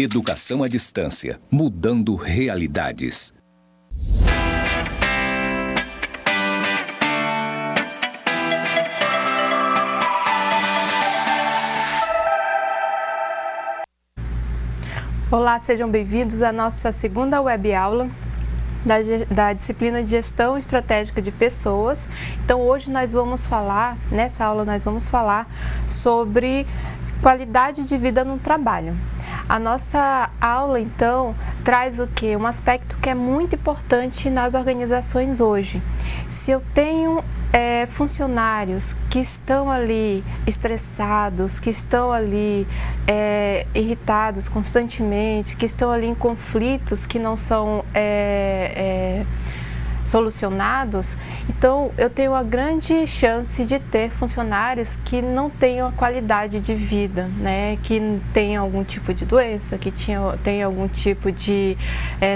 Educação à distância, mudando realidades. Olá, sejam bem-vindos à nossa segunda web aula da disciplina de Gestão Estratégica de Pessoas. Então, hoje nessa aula nós vamos falar sobre qualidade de vida no trabalho. A nossa aula, então, traz o quê? Um aspecto que é muito importante nas organizações hoje. Se eu tenho funcionários que estão ali estressados, que estão ali irritados constantemente, que estão ali em conflitos que não são solucionados, então eu tenho a grande chance de ter funcionários que não tenham a qualidade de vida, né? Que tenham algum tipo de doença, que tenham algum tipo de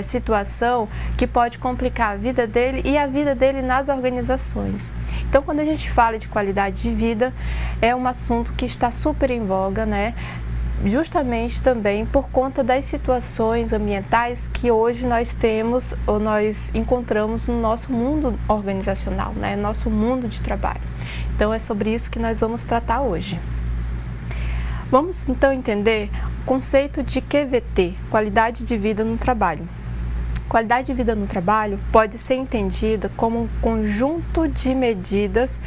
situação que pode complicar a vida dele e a vida dele nas organizações. Então, quando a gente fala de qualidade de vida, é um assunto que está super em voga, né? Justamente também por conta das situações ambientais que hoje nós temos ou nós encontramos no nosso mundo organizacional, né? Nosso mundo de trabalho. Então é sobre isso que nós vamos tratar hoje. Vamos então entender o conceito de QVT, qualidade de vida no trabalho. Qualidade de vida no trabalho pode ser entendida como um conjunto de medidas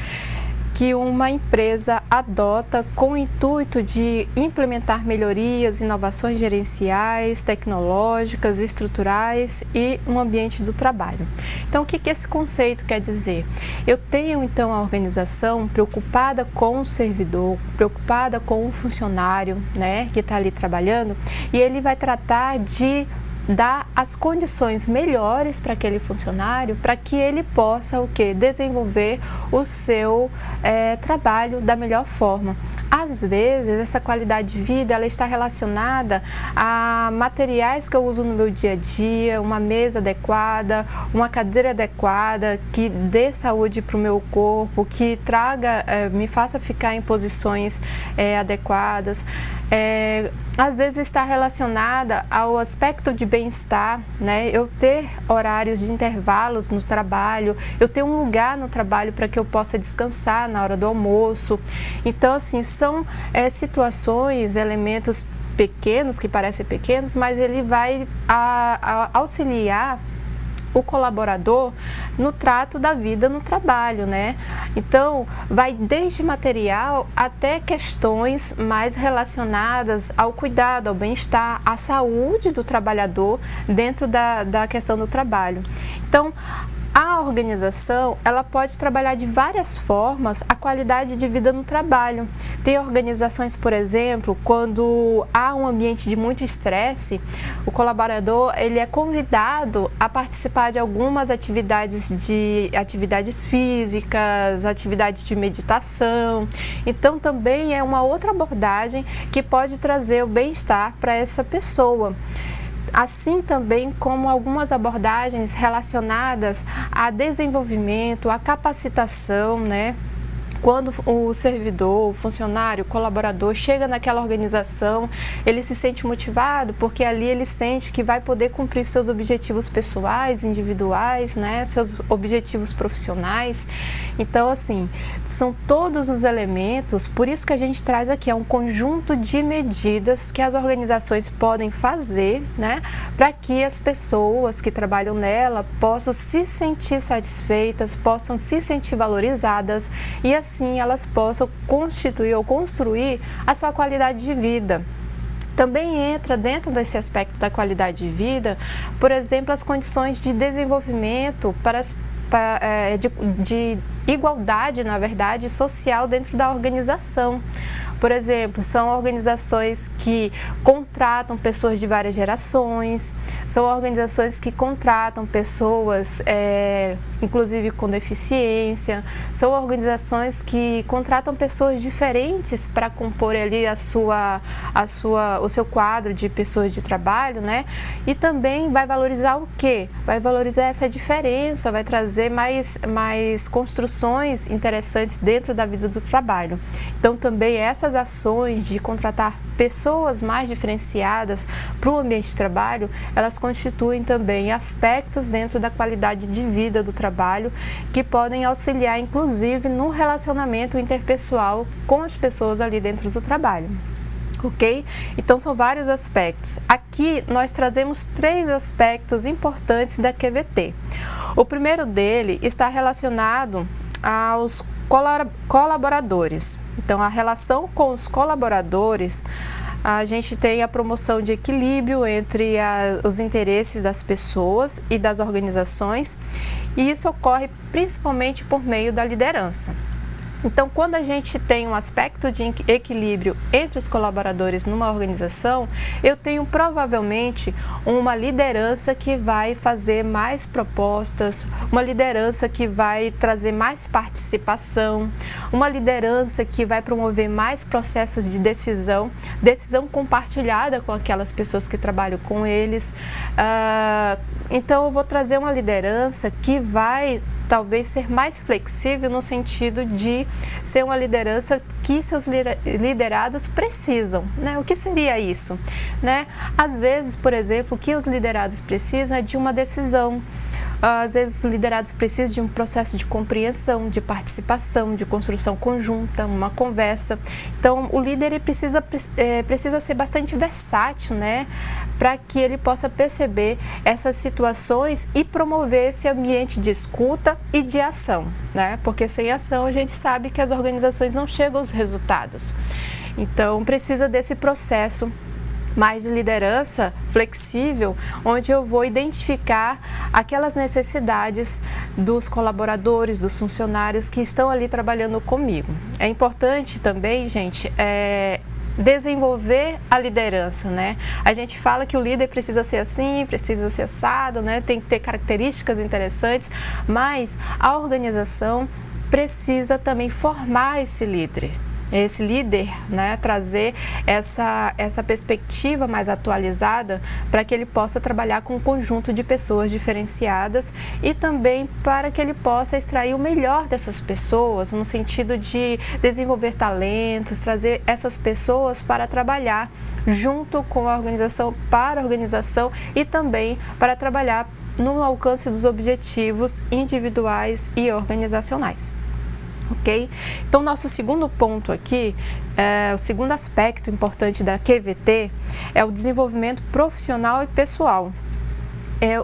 que uma empresa adota com o intuito de implementar melhorias, inovações gerenciais, tecnológicas, estruturais e um ambiente do trabalho. Então, o que esse conceito quer dizer? Eu tenho, então, a organização preocupada com o servidor, preocupada com o funcionário, né, que está ali trabalhando, e ele vai tratar de dar as condições melhores para aquele funcionário, para que ele possa desenvolver o seu trabalho da melhor forma. Às vezes, essa qualidade de vida ela está relacionada a materiais que eu uso no meu dia a dia, uma mesa adequada, uma cadeira adequada, que dê saúde para o meu corpo, que me faça ficar em posições adequadas. Às vezes está relacionada ao aspecto de bem-estar, né? Eu ter horários de intervalos no trabalho, eu ter um lugar no trabalho para que eu possa descansar na hora do almoço. Então, assim, são situações, elementos pequenos, que parecem pequenos, mas ele vai auxiliar o colaborador no trato da vida no trabalho, né? Então, vai desde material até questões mais relacionadas ao cuidado, ao bem-estar, à saúde do trabalhador dentro da questão do trabalho. Então, a organização, ela pode trabalhar de várias formas a qualidade de vida no trabalho. Tem organizações, por exemplo, quando há um ambiente de muito estresse, o colaborador ele é convidado a participar de algumas atividades físicas, atividades de meditação. Então, também é uma outra abordagem que pode trazer o bem-estar para essa pessoa. Assim também como algumas abordagens relacionadas a desenvolvimento, a capacitação, né? Quando o servidor, o funcionário, o colaborador chega naquela organização, ele se sente motivado porque ali ele sente que vai poder cumprir seus objetivos pessoais, individuais, né? Seus objetivos profissionais. Então, assim, são todos os elementos, por isso que a gente traz aqui um conjunto de medidas que as organizações podem fazer, né? Para que as pessoas que trabalham nela possam se sentir satisfeitas, possam se sentir valorizadas e assim elas possam constituir ou construir a sua qualidade de vida. Também entra dentro desse aspecto da qualidade de vida, por exemplo, as condições de desenvolvimento de igualdade, na verdade, social dentro da organização. Por exemplo, são organizações que contratam pessoas de várias gerações, são organizações que contratam pessoas, inclusive com deficiência, são organizações que contratam pessoas diferentes para compor ali o seu quadro de pessoas de trabalho, né? E também vai valorizar o quê? Vai valorizar essa diferença, vai trazer mais construções interessantes dentro da vida do trabalho. Então, também essas essas ações de contratar pessoas mais diferenciadas para o ambiente de trabalho, elas constituem também aspectos dentro da qualidade de vida do trabalho que podem auxiliar, inclusive, no relacionamento interpessoal com as pessoas ali dentro do trabalho. Ok? Então, são vários aspectos. Aqui, nós trazemos 3 aspectos importantes da QVT. O primeiro dele está relacionado aos colaboradores. Então, a relação com os colaboradores, a gente tem a promoção de equilíbrio entre os interesses das pessoas e das organizações, e isso ocorre principalmente por meio da liderança. Então, quando a gente tem um aspecto de equilíbrio entre os colaboradores numa organização, eu tenho provavelmente uma liderança que vai fazer mais propostas, uma liderança que vai trazer mais participação, uma liderança que vai promover mais processos de decisão compartilhada com aquelas pessoas que trabalham com eles. Então, eu vou trazer uma liderança que vai talvez ser mais flexível no sentido de ser uma liderança que seus liderados precisam, né? O que seria isso, né? Às vezes, por exemplo, o que os liderados precisam é de uma decisão. Às vezes, os liderados precisam de um processo de compreensão, de participação, de construção conjunta, uma conversa. Então, o líder ele precisa ser bastante versátil, né? Para que ele possa perceber essas situações e promover esse ambiente de escuta e de ação, né? Porque sem ação a gente sabe que as organizações não chegam aos resultados. Então, precisa desse processo mais de liderança flexível, onde eu vou identificar aquelas necessidades dos colaboradores, dos funcionários que estão ali trabalhando comigo. É importante também, gente, desenvolver a liderança, né? A gente fala que o líder precisa ser assim, precisa ser assado, né? Tem que ter características interessantes, mas a organização precisa também formar esse líder, né, trazer essa perspectiva mais atualizada para que ele possa trabalhar com um conjunto de pessoas diferenciadas e também para que ele possa extrair o melhor dessas pessoas, no sentido de desenvolver talentos, trazer essas pessoas para trabalhar junto com a organização, para a organização e também para trabalhar no alcance dos objetivos individuais e organizacionais. Ok? Então, nosso segundo ponto aqui, o segundo aspecto importante da QVT é o desenvolvimento profissional e pessoal.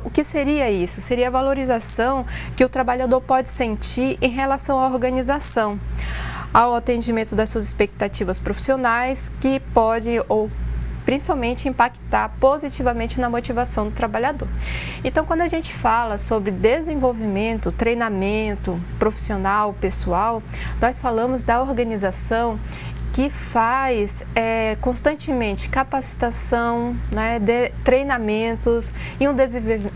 O que seria isso? Seria a valorização que o trabalhador pode sentir em relação à organização, ao atendimento das suas expectativas profissionais, que pode ou principalmente impactar positivamente na motivação do trabalhador. Então, quando a gente fala sobre desenvolvimento, treinamento profissional, pessoal, nós falamos da organização que faz constantemente capacitação, né, de treinamentos e um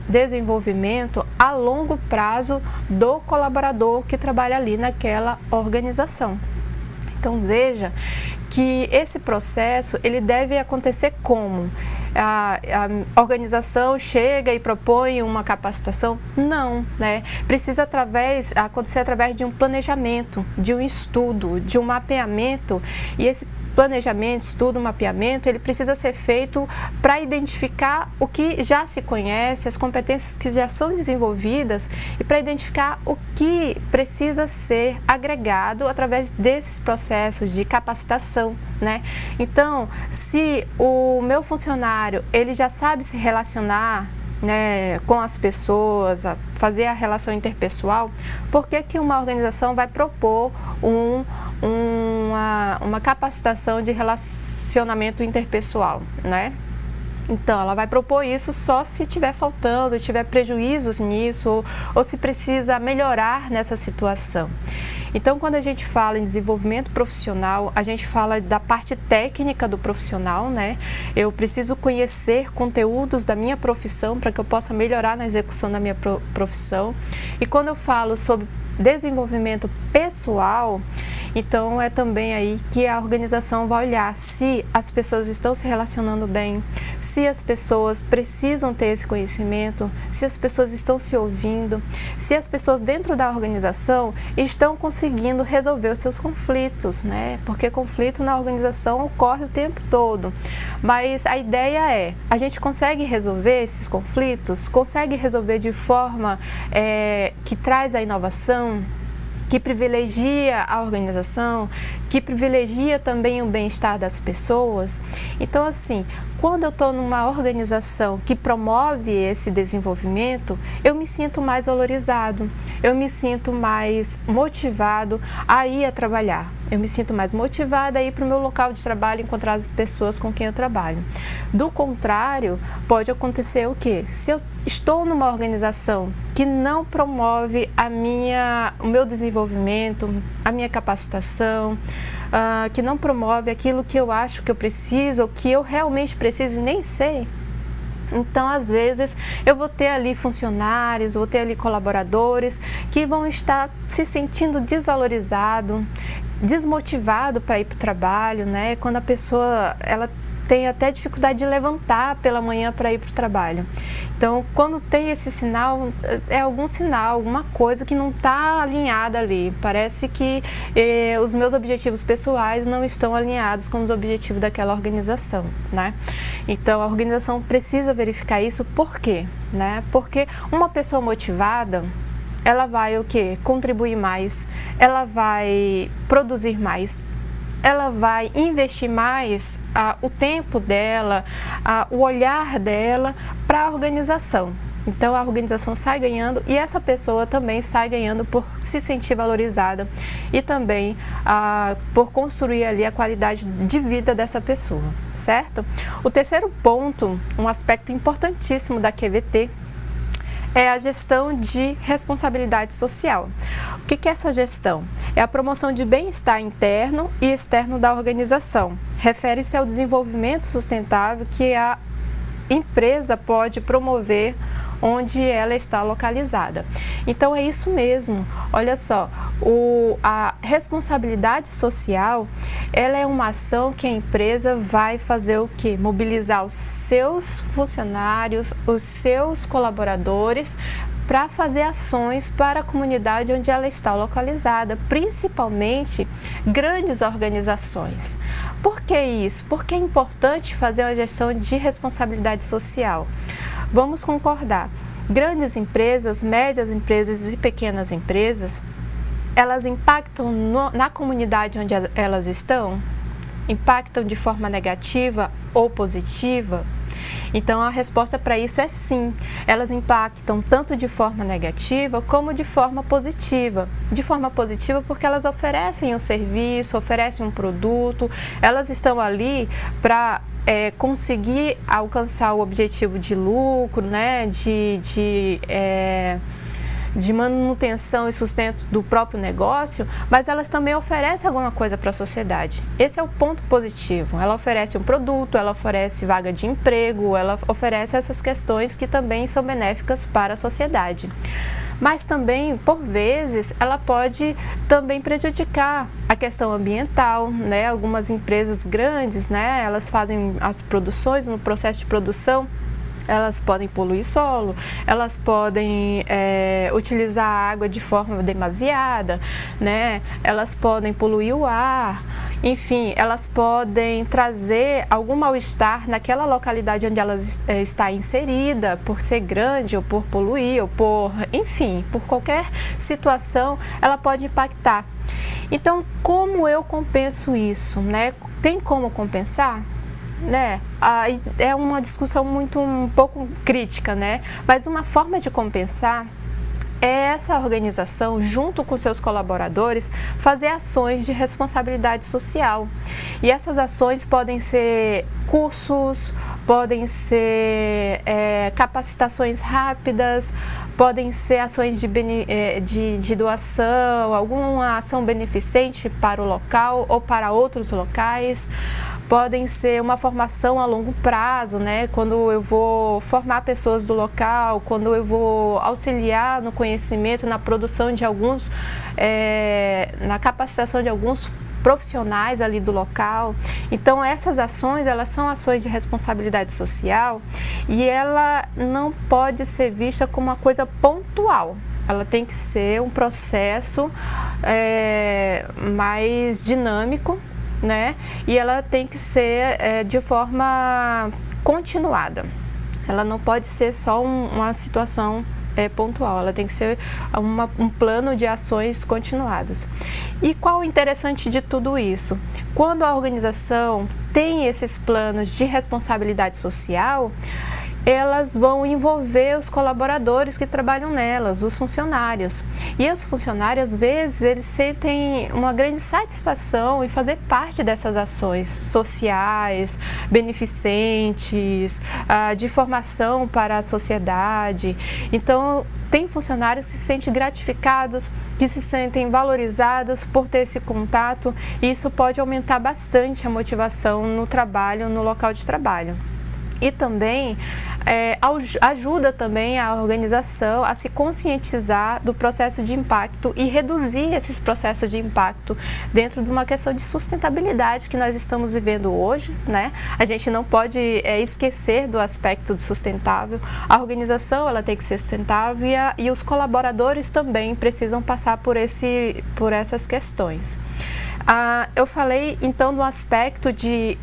desenvolvimento a longo prazo do colaborador que trabalha ali naquela organização. Então, veja que esse processo ele deve acontecer como? A organização chega e propõe uma capacitação? Não, né? Precisa acontecer através de um planejamento, de um estudo, de um mapeamento, e esse planejamento, estudo, mapeamento, ele precisa ser feito para identificar o que já se conhece, as competências que já são desenvolvidas e para identificar o que precisa ser agregado através desses processos de capacitação, né? Então, se o meu funcionário, ele já sabe se relacionar, né, com as pessoas, fazer a relação interpessoal, por que uma organização vai propor uma capacitação de relacionamento interpessoal, né? Então, ela vai propor isso só se estiver faltando, tiver prejuízos nisso, ou se precisa melhorar nessa situação. Então, quando a gente fala em desenvolvimento profissional, a gente fala da parte técnica do profissional, né? Eu preciso conhecer conteúdos da minha profissão para que eu possa melhorar na execução da minha profissão. E quando eu falo sobre desenvolvimento pessoal, Então é também aí que a organização vai olhar se as pessoas estão se relacionando bem, se as pessoas precisam ter esse conhecimento, se as pessoas estão se ouvindo, se as pessoas dentro da organização estão conseguindo resolver os seus conflitos, né? Porque conflito na organização ocorre o tempo todo. Mas a ideia é, a gente consegue resolver esses conflitos? Consegue resolver de forma que traz a inovação, que privilegia a organização, que privilegia também o bem-estar das pessoas? Então, assim, quando eu estou numa organização que promove esse desenvolvimento, eu me sinto mais valorizado, eu me sinto mais motivado a ir a trabalhar, eu me sinto mais motivada a ir para o meu local de trabalho, encontrar as pessoas com quem eu trabalho. Do contrário, pode acontecer o quê? Se eu estou numa organização que não promove o meu desenvolvimento, a minha capacitação, que não promove aquilo que eu acho que eu preciso, ou que eu realmente preciso e nem sei, então, às vezes, eu vou ter ali funcionários, vou ter ali colaboradores que vão estar se sentindo desvalorizados, desmotivados para ir para o trabalho, né? Quando a pessoa tem até dificuldade de levantar pela manhã para ir para o trabalho. Então, quando tem esse sinal, é algum sinal, alguma coisa que não está alinhada ali. Parece que os meus objetivos pessoais não estão alinhados com os objetivos daquela organização, né? Então, a organização precisa verificar isso. Por quê? Né? Porque uma pessoa motivada, ela vai o quê? Contribuir mais, ela vai produzir mais, ela vai investir mais o tempo dela, o olhar dela para a organização. Então a organização sai ganhando e essa pessoa também sai ganhando por se sentir valorizada e também por construir ali a qualidade de vida dessa pessoa, certo? O terceiro ponto, um aspecto importantíssimo da QVT, é a gestão de responsabilidade social. O que é essa gestão? É a promoção de bem-estar interno e externo da organização. Refere-se ao desenvolvimento sustentável que a empresa pode promover onde ela está localizada. Então é isso mesmo, olha só, a responsabilidade social, ela é uma ação que a empresa vai fazer o quê? Mobilizar os seus funcionários, os seus colaboradores, para fazer ações para a comunidade onde ela está localizada, principalmente grandes organizações. Por que isso? Porque é importante fazer uma gestão de responsabilidade social. Vamos concordar, grandes empresas, médias empresas e pequenas empresas, elas impactam na comunidade onde elas estão? Impactam de forma negativa ou positiva? Então, a resposta para isso é sim. Elas impactam tanto de forma negativa como de forma positiva. De forma positiva porque elas oferecem um serviço, oferecem um produto, elas estão ali para conseguir alcançar o objetivo de lucro, né? De manutenção e sustento do próprio negócio, mas elas também oferecem alguma coisa para a sociedade. Esse é o ponto positivo. Ela oferece um produto, ela oferece vaga de emprego, ela oferece essas questões que também são benéficas para a sociedade. Mas também, por vezes, ela pode também prejudicar a questão ambiental, né? Algumas empresas grandes, né? Elas fazem as produções, no processo de produção, elas podem poluir solo, elas podem utilizar a água de forma demasiada, né? Elas podem poluir o ar, enfim, elas podem trazer algum mal-estar naquela localidade onde ela está inserida, por ser grande, ou por poluir, ou enfim, por qualquer situação, ela pode impactar. Então, como eu compenso isso, né? Tem como compensar? Né? É uma discussão um pouco crítica, né? Mas uma forma de compensar é essa organização, junto com seus colaboradores, fazer ações de responsabilidade social. E essas ações podem ser cursos, podem ser capacitações rápidas, podem ser ações de doação, alguma ação beneficente para o local ou para outros locais. Podem ser uma formação a longo prazo, né? Quando eu vou formar pessoas do local, quando eu vou auxiliar no conhecimento conhecimento, na produção de alguns, na capacitação de alguns profissionais ali do local. Então essas ações, elas são ações de responsabilidade social e ela não pode ser vista como uma coisa pontual. Ela tem que ser um processo mais dinâmico, né? E ela tem que ser de forma continuada. Ela não pode ser só uma situação pontual, ela tem que ser um plano de ações continuadas. E qual o interessante de tudo isso? Quando a organização tem esses planos de responsabilidade social, elas vão envolver os colaboradores que trabalham nelas, os funcionários. E os funcionários, às vezes, eles sentem uma grande satisfação em fazer parte dessas ações sociais, beneficentes, de formação para a sociedade. Então, tem funcionários que se sentem gratificados, que se sentem valorizados por ter esse contato, e isso pode aumentar bastante a motivação no trabalho, no local de trabalho. E também ajuda também a organização a se conscientizar do processo de impacto e reduzir esses processos de impacto dentro de uma questão de sustentabilidade que nós estamos vivendo hoje, né? A gente não pode esquecer do aspecto do sustentável. A organização, ela tem que ser sustentável e os colaboradores também precisam passar por essas questões. Eu falei então do aspecto de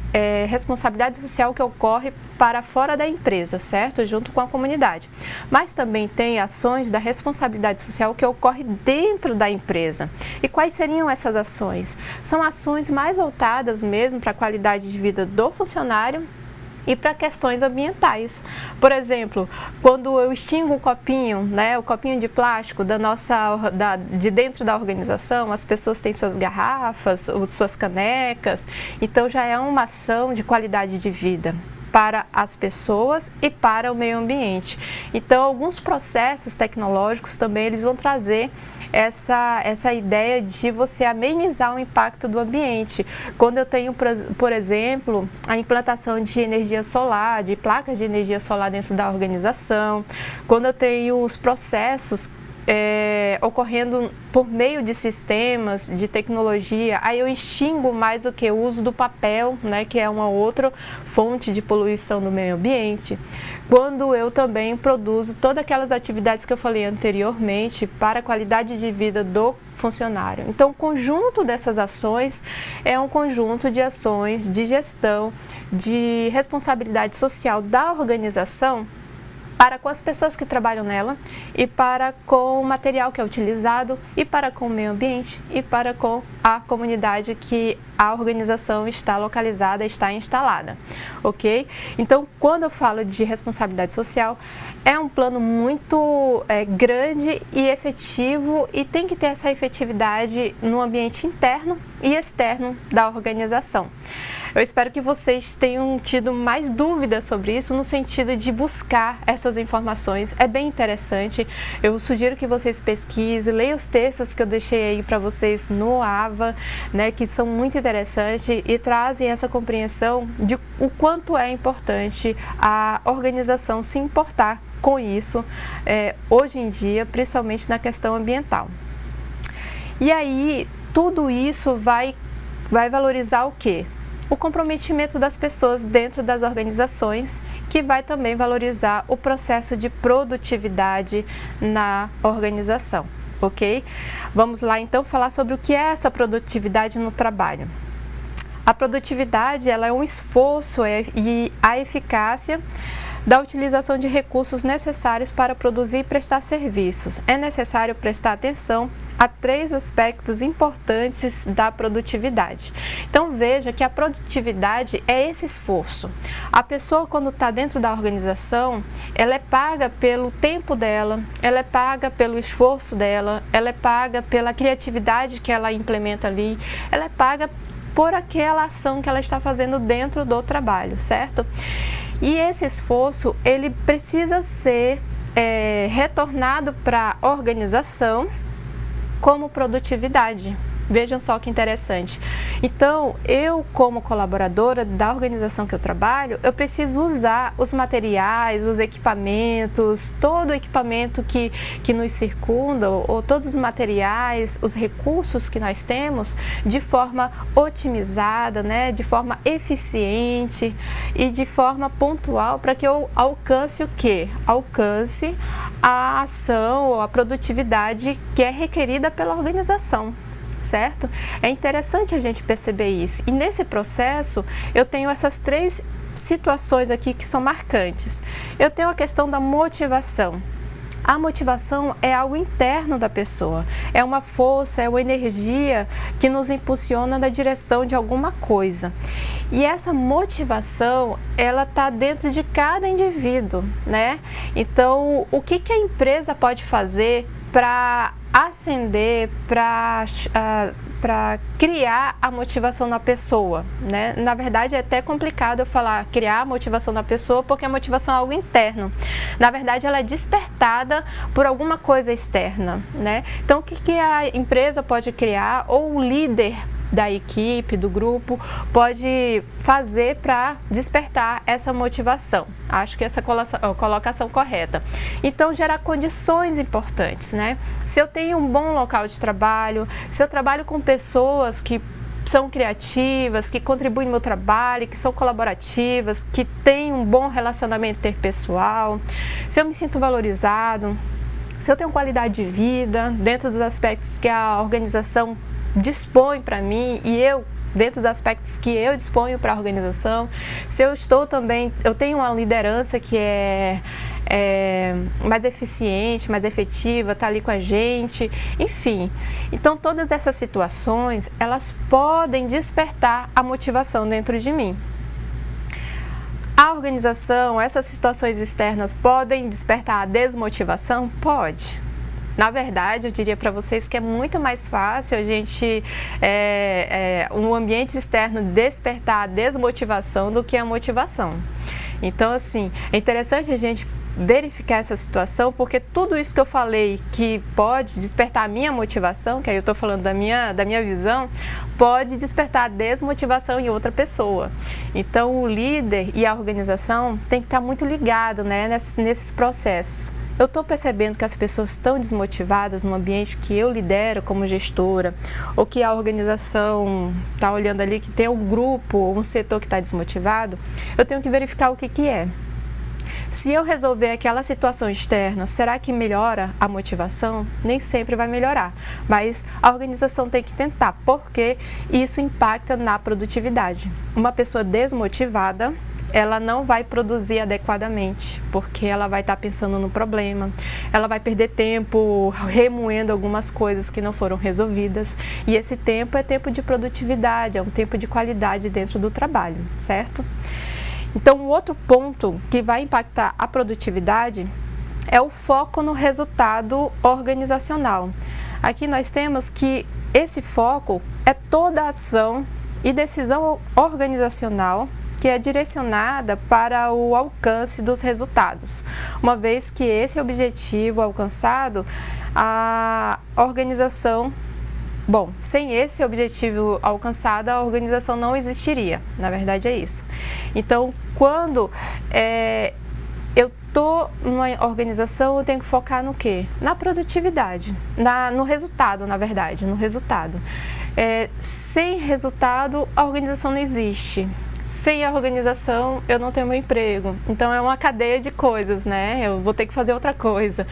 responsabilidade social que ocorre para fora da empresa, certo? Junto com a comunidade. Mas também tem ações da responsabilidade social que ocorre dentro da empresa. E quais seriam essas ações? São ações mais voltadas mesmo para a qualidade de vida do funcionário e para questões ambientais. Por exemplo, quando eu extingo o copinho, né, o copinho de plástico de dentro da organização, as pessoas têm suas garrafas, suas canecas, então já é uma ação de qualidade de vida para as pessoas e para o meio ambiente. Então, alguns processos tecnológicos também eles vão trazer essa ideia de você amenizar o impacto do ambiente. Quando eu tenho, por exemplo, a implantação de energia solar, de placas de energia solar dentro da organização, quando eu tenho os processos ocorrendo por meio de sistemas de tecnologia, aí eu extingo mais o que o uso do papel, né, que é uma outra fonte de poluição do meio ambiente. Quando eu também produzo todas aquelas atividades que eu falei anteriormente para a qualidade de vida do funcionário. Então, o conjunto dessas ações é um conjunto de ações de gestão, de responsabilidade social da organização para com as pessoas que trabalham nela e para com o material que é utilizado e para com o meio ambiente e para com a comunidade que a organização está localizada, está instalada, ok? Então, quando eu falo de responsabilidade social, é um plano muito grande e efetivo e tem que ter essa efetividade no ambiente interno e externo da organização. Eu espero que vocês tenham tido mais dúvidas sobre isso no sentido de buscar essas informações. É bem interessante. Eu sugiro que vocês pesquisem, leiam os textos que eu deixei aí para vocês no AVA, né, que são muito interessantes e trazem essa compreensão de o quanto é importante a organização se importar com isso hoje em dia, principalmente na questão ambiental. E aí, tudo isso vai valorizar o quê? O comprometimento das pessoas dentro das organizações, que vai também valorizar o processo de produtividade na organização, ok? Vamos lá então falar sobre o que é essa produtividade no trabalho. A produtividade, ela é um esforço e a eficácia da utilização de recursos necessários para produzir e prestar serviços. É necessário prestar atenção a 3 aspectos importantes da produtividade. Então veja que a produtividade é esse esforço. A pessoa, quando está dentro da organização, ela é paga pelo tempo dela, ela é paga pelo esforço dela, ela é paga pela criatividade que ela implementa ali, ela é paga por aquela ação que ela está fazendo dentro do trabalho, certo? E esse esforço, ele precisa ser retornado para a organização como produtividade, Vejam só que interessante. Então, eu como colaboradora da organização que eu trabalho, eu preciso usar os materiais, os equipamentos, todo o equipamento que nos circunda, ou todos os materiais, os recursos que nós temos, de forma otimizada, né, de forma eficiente e de forma pontual, para que eu alcance o quê? Alcance a ação ou a produtividade que é requerida pela organização. Certo? É interessante a gente perceber isso. E nesse processo, eu tenho essas 3 situações aqui que são marcantes. Eu tenho a questão da motivação. A motivação é algo interno da pessoa, é uma força, é uma energia que nos impulsiona na direção de alguma coisa. E essa motivação, ela está dentro de cada indivíduo, né? Então, o que a empresa pode fazer para acender, para criar a motivação na pessoa, né? Na verdade, é até complicado eu falar criar a motivação na pessoa, porque a motivação é algo interno. Na verdade, ela é despertada por alguma coisa externa, né? Então, o que a empresa pode criar, ou o líder da equipe, do grupo, pode fazer para despertar essa motivação? Acho que essa colocação correta. Então, gerar condições importantes, né? Se eu tenho um bom local de trabalho, se eu trabalho com pessoas que são criativas, que contribuem no meu trabalho, que são colaborativas, que têm um bom relacionamento interpessoal, se eu me sinto valorizado, se eu tenho qualidade de vida dentro dos aspectos que a organização dispõe para mim e eu dentro dos aspectos que eu disponho para a organização, se eu estou também, eu tenho uma liderança que é mais eficiente, mais efetiva, está ali com a gente, enfim. Então, todas essas situações, elas podem despertar a motivação dentro de mim. A organização, essas situações externas podem despertar a desmotivação? Pode. Na verdade, eu diria para vocês que é muito mais fácil a gente, um ambiente externo despertar a desmotivação do que a motivação. Então, assim, é interessante a gente verificar essa situação, porque tudo isso que eu falei que pode despertar a minha motivação, que aí eu estou falando da minha visão, pode despertar a desmotivação em outra pessoa. Então, o líder e a organização tem que estar muito ligado, né, nesses processos. Eu estou percebendo que as pessoas estão desmotivadas no ambiente que eu lidero como gestora, ou que a organização está olhando ali que tem um grupo ou um setor que está desmotivado, eu tenho que verificar o que é. Se eu resolver aquela situação externa, será que melhora a motivação? Nem sempre vai melhorar, mas a organização tem que tentar, porque isso impacta na produtividade. Uma pessoa desmotivada, ela não vai produzir adequadamente, porque ela vai estar pensando no problema, ela vai perder tempo remoendo algumas coisas que não foram resolvidas, e esse tempo é tempo de produtividade, é um tempo de qualidade dentro do trabalho, certo? Então, um outro ponto que vai impactar a produtividade é o foco no resultado organizacional. Aqui nós temos que esse foco é toda a ação e decisão organizacional que é direcionada para o alcance dos resultados. Uma vez que esse objetivo alcançado, a organização, sem esse objetivo alcançado, a organização não existiria. Na verdade é isso. Então, quando eu estou numa organização, eu tenho que focar no quê? Na produtividade, no resultado, na verdade, no resultado. Sem resultado, a organização não existe. Sem a organização, eu não tenho meu emprego. Então, é uma cadeia de coisas, né? Eu vou ter que fazer outra coisa.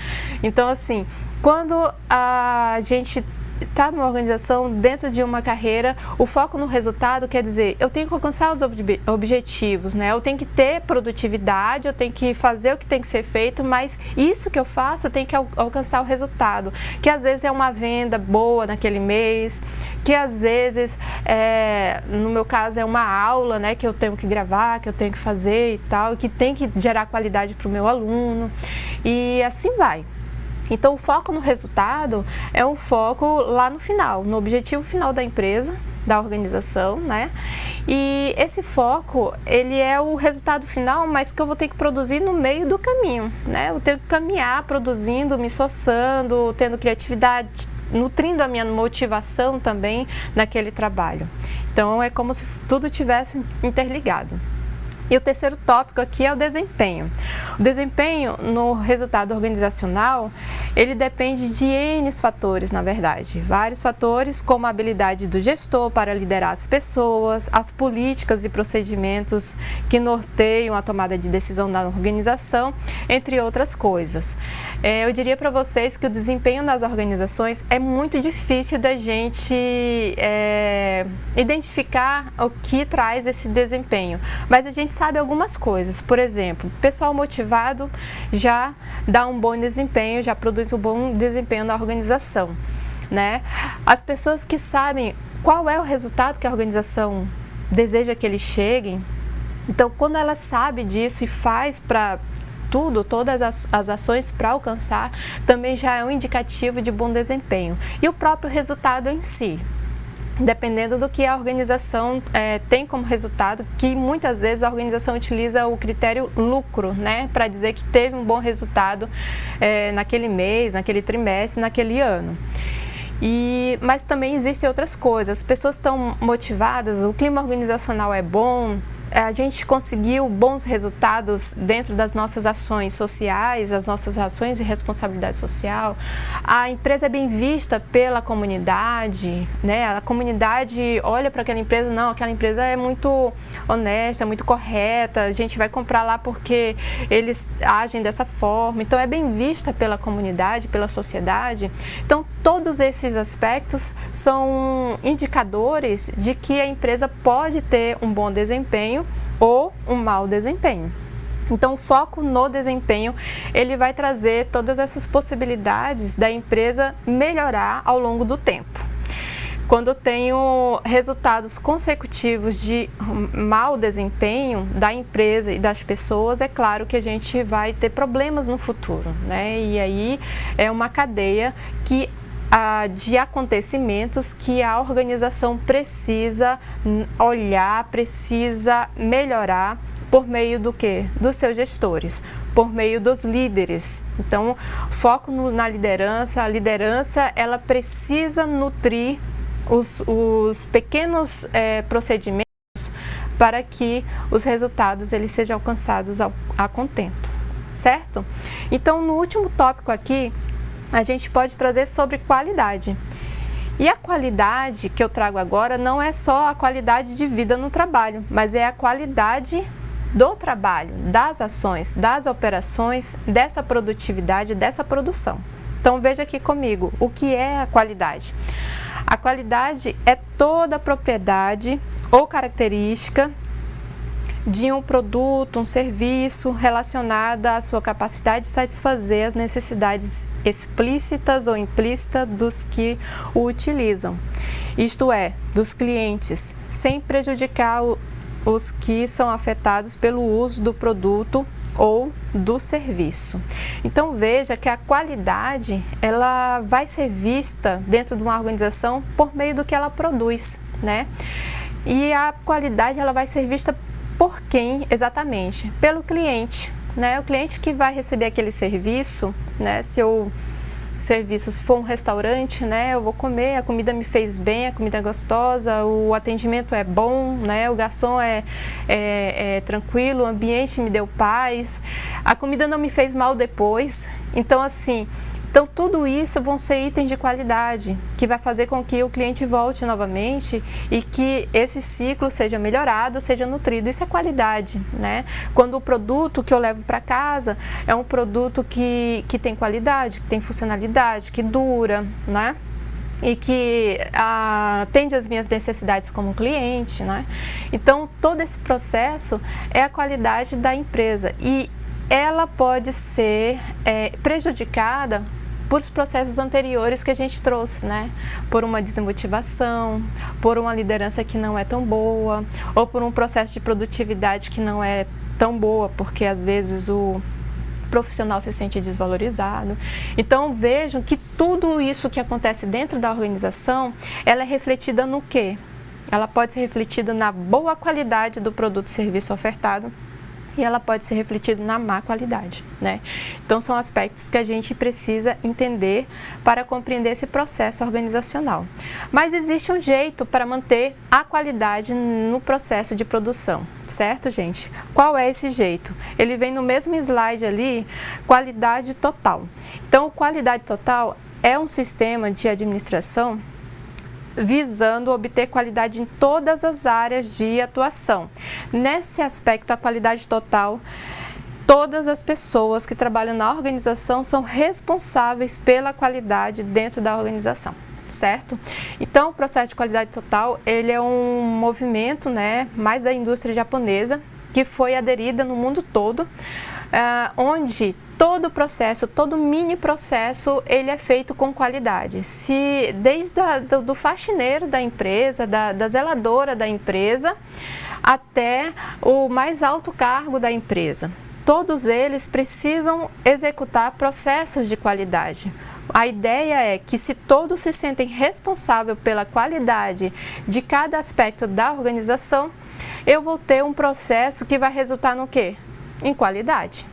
Então, assim, quando a gente está numa organização, dentro de uma carreira, o foco no resultado quer dizer, eu tenho que alcançar os objetivos, né? Eu tenho que ter produtividade, eu tenho que fazer o que tem que ser feito, mas isso que eu faço, eu tenho que alcançar o resultado, que às vezes é uma venda boa naquele mês, que às vezes, no meu caso, é uma aula, né, que eu tenho que gravar, que eu tenho que fazer e tal, que tem que gerar qualidade para o meu aluno, e assim vai. Então, o foco no resultado é um foco lá no final, no objetivo final da empresa, da organização, né? E esse foco, ele é o resultado final, mas que eu vou ter que produzir no meio do caminho, né? Eu tenho que caminhar produzindo, me esforçando, tendo criatividade, nutrindo a minha motivação também naquele trabalho. Então, é como se tudo tivesse interligado. E o terceiro tópico aqui é o desempenho. O desempenho no resultado organizacional, ele depende de N fatores, na verdade. Vários fatores, como a habilidade do gestor para liderar as pessoas, as políticas e procedimentos que norteiam a tomada de decisão na organização, entre outras coisas. Eu diria para vocês que o desempenho nas organizações é muito difícil da gente identificar o que traz esse desempenho, mas a gente sabe algumas coisas. Por exemplo, pessoal motivado já dá um bom desempenho, já produz um bom desempenho na organização, né? As pessoas que sabem qual é o resultado que a organização deseja que eles cheguem, então quando ela sabe disso e faz para todas as ações para alcançar, também já é um indicativo de bom desempenho. E o próprio resultado em si, dependendo do que a organização tem como resultado, que muitas vezes a organização utiliza o critério lucro, né, para dizer que teve um bom resultado naquele mês, naquele trimestre, naquele ano. Mas também existem outras coisas, as pessoas estão motivadas, o clima organizacional é bom, a gente conseguiu bons resultados dentro das nossas ações sociais, as nossas ações de responsabilidade social, a empresa é bem vista pela comunidade, né? A comunidade olha para aquela empresa, não, aquela empresa é muito honesta, muito correta, a gente vai comprar lá porque eles agem dessa forma, então é bem vista pela comunidade, pela sociedade. Então todos esses aspectos são indicadores de que a empresa pode ter um bom desempenho ou um mau desempenho. Então, o foco no desempenho, ele vai trazer todas essas possibilidades da empresa melhorar ao longo do tempo. Quando eu tenho resultados consecutivos de mau desempenho da empresa e das pessoas, é claro que a gente vai ter problemas no futuro, né? E aí é uma cadeia de acontecimentos que a organização precisa olhar, precisa melhorar por meio do quê? Dos seus gestores, por meio dos líderes. Então, foco na liderança. A liderança, ela precisa nutrir os pequenos procedimentos para que os resultados eles sejam alcançados a contento, certo? Então, no último tópico aqui, a gente pode trazer sobre qualidade. E a qualidade que eu trago agora não é só a qualidade de vida no trabalho, mas é a qualidade do trabalho, das ações, das operações, dessa produtividade, dessa produção. Então veja aqui comigo, o que é a qualidade? A qualidade é toda a propriedade ou característica de um produto, um serviço relacionada à sua capacidade de satisfazer as necessidades explícitas ou implícitas dos que o utilizam, isto é, dos clientes, sem prejudicar os que são afetados pelo uso do produto ou do serviço. Então veja que a qualidade ela vai ser vista dentro de uma organização por meio do que ela produz, né? E a qualidade ela vai ser vista por quem exatamente? Pelo cliente, né? O cliente que vai receber aquele serviço, né? Se for um restaurante, né? Eu vou comer, a comida me fez bem, a comida é gostosa, o atendimento é bom, né? O garçom é tranquilo, o ambiente me deu paz, a comida não me fez mal depois. Então, assim, tudo isso vão ser itens de qualidade, que vai fazer com que o cliente volte novamente e que esse ciclo seja melhorado, seja nutrido. Isso é qualidade, né? Quando o produto que eu levo para casa é um produto que tem qualidade, que tem funcionalidade, que dura, né? E que atende às minhas necessidades como cliente, né? Então, todo esse processo é a qualidade da empresa e ela pode ser prejudicada por os processos anteriores que a gente trouxe, né? Por uma desmotivação, por uma liderança que não é tão boa, ou por um processo de produtividade que não é tão boa, porque às vezes o profissional se sente desvalorizado. Então vejam que tudo isso que acontece dentro da organização, ela é refletida no quê? Ela pode ser refletida na boa qualidade do produto e serviço ofertado, e ela pode ser refletida na má qualidade, né? Então, são aspectos que a gente precisa entender para compreender esse processo organizacional. Mas existe um jeito para manter a qualidade no processo de produção, certo, gente? Qual é esse jeito? Ele vem no mesmo slide ali, qualidade total. Então, qualidade total é um sistema de administração visando obter qualidade em todas as áreas de atuação. Nesse aspecto, a qualidade total, todas as pessoas que trabalham na organização são responsáveis pela qualidade dentro da organização, certo? Então, o processo de qualidade total, ele é um movimento, né, mais da indústria japonesa, que foi aderida no mundo todo, onde todo o processo, todo mini processo, ele é feito com qualidade. Desde do faxineiro da empresa, da zeladora da empresa, até o mais alto cargo da empresa. Todos eles precisam executar processos de qualidade. A ideia é que se todos se sentem responsáveis pela qualidade de cada aspecto da organização, eu vou ter um processo que vai resultar no quê? Em qualidade.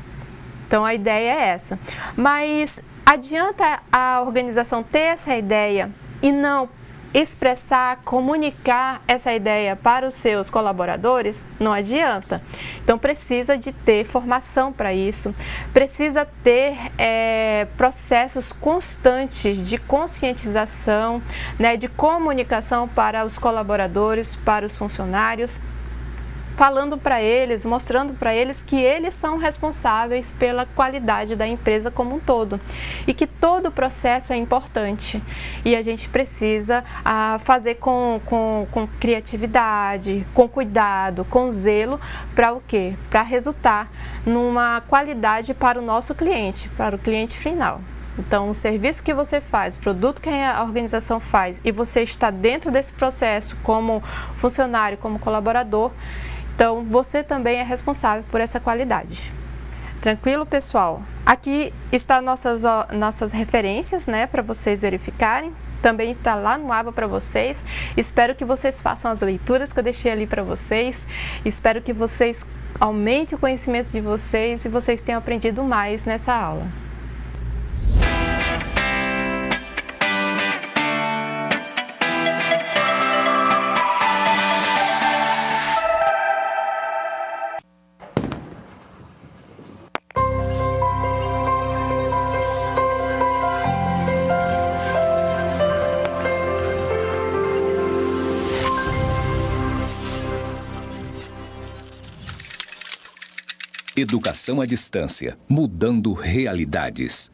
Então, a ideia é essa. Mas adianta a organização ter essa ideia e não expressar, comunicar essa ideia para os seus colaboradores? Não adianta. Então, precisa de ter formação para isso, precisa ter processos constantes de conscientização, né, de comunicação para os colaboradores, para os funcionários, falando para eles, mostrando para eles que eles são responsáveis pela qualidade da empresa como um todo e que todo o processo é importante e a gente precisa fazer com criatividade, com cuidado, com zelo, para o quê? Para resultar numa qualidade para o nosso cliente, para o cliente final. Então, o serviço que você faz, o produto que a organização faz e você está dentro desse processo como funcionário, como colaborador, então, você também é responsável por essa qualidade. Tranquilo, pessoal? Aqui estão nossas referências, né, para vocês verificarem. Também está lá no aba para vocês. Espero que vocês façam as leituras que eu deixei ali para vocês. Espero que vocês aumentem o conhecimento de vocês e vocês tenham aprendido mais nessa aula. Educação à distância, mudando realidades.